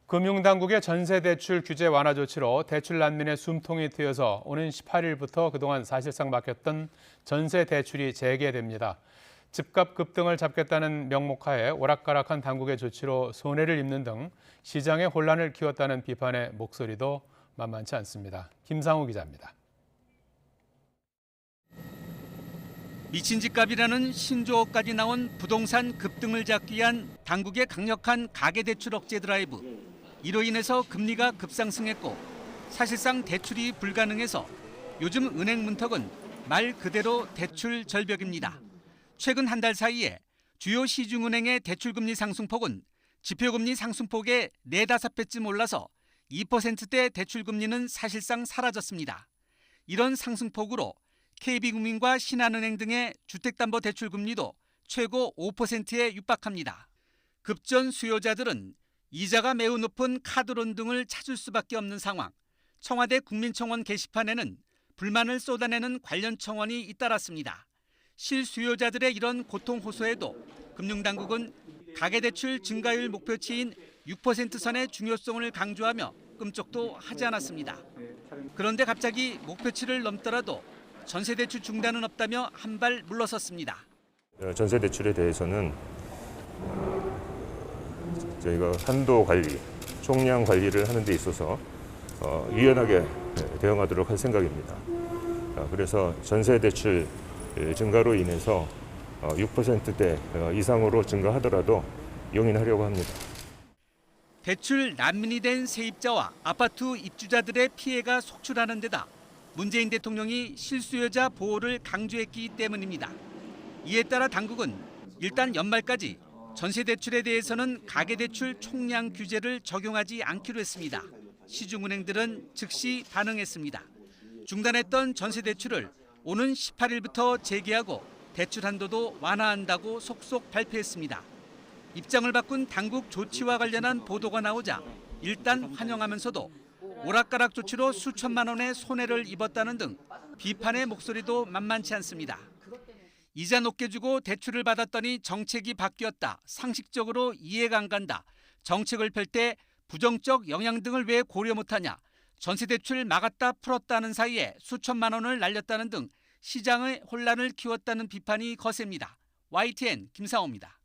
금융당국의 전세대출 규제 완화 조치로 대출 난민의 숨통이 트여서 오는 18일부터 그동안 사실상 막혔던 전세대출이 재개됩니다. 집값 급등을 잡겠다는 명목하에 오락가락한 당국의 조치로 손해를 입는 등 시장의 혼란을 키웠다는 비판의 목소리도 만만치 않습니다. 김상우 기자입니다. 미친 집값이라는 신조어까지 나온 부동산 급등을 잡기 위한 당국의 강력한 가계대출 억제 드라이브. 이로 인해서 금리가 급상승했고 사실상 대출이 불가능해서 요즘 은행 문턱은 말 그대로 대출 절벽입니다. 최근 한 달 사이에 주요 시중은행의 대출금리 상승폭은 지표금리 상승폭의 4~5배쯤 올라서 2%대 대출금리는 사실상 사라졌습니다. 이런 상승폭으로 KB국민과 신한은행 등의 주택담보대출금리도 최고 5%에 육박합니다. 급전 수요자들은 이자가 매우 높은 카드론 등을 찾을 수밖에 없는 상황. 청와대 국민청원 게시판에는 불만을 쏟아내는 관련 청원이 잇따랐습니다. 실수요자들의 이런 고통 호소에도 금융당국은 가계대출 증가율 목표치인 6% 선의 중요성을 강조하며 끔찍도 하지 않았습니다. 그런데 갑자기 목표치를 넘더라도 전세대출 중단은 없다며 한 발 물러섰습니다. 전세대출에 대해서는 저희가 한도 관리, 총량 관리를 하는 데 있어서 유연하게 대응하도록 할 생각입니다. 그래서 전세대출 증가로 인해서 6%대 이상으로 증가하더라도 용인하려고 합니다. 대출 난민이 된 세입자와 아파트 입주자들의 피해가 속출하는 데다 문재인 대통령이 실수요자 보호를 강조했기 때문입니다. 이에 따라 당국은 일단 연말까지 전세대출에 대해서는 가계대출 총량 규제를 적용하지 않기로 했습니다. 시중은행들은 즉시 반응했습니다. 중단했던 전세대출을 오는 18일부터 재개하고 대출 한도도 완화한다고 속속 발표했습니다. 입장을 바꾼 당국 조치와 관련한 보도가 나오자 일단 환영하면서도 오락가락 조치로 수천만 원의 손해를 입었다는 등 비판의 목소리도 만만치 않습니다. 이자 높게 주고 대출을 받았더니 정책이 바뀌었다. 상식적으로 이해가 안 간다. 정책을 펼 때 부정적 영향 등을 왜 고려 못하냐. 전세대출 막았다 풀었다는 사이에 수천만 원을 날렸다는 등 시장의 혼란을 키웠다는 비판이 거셉니다. YTN 김상호입니다.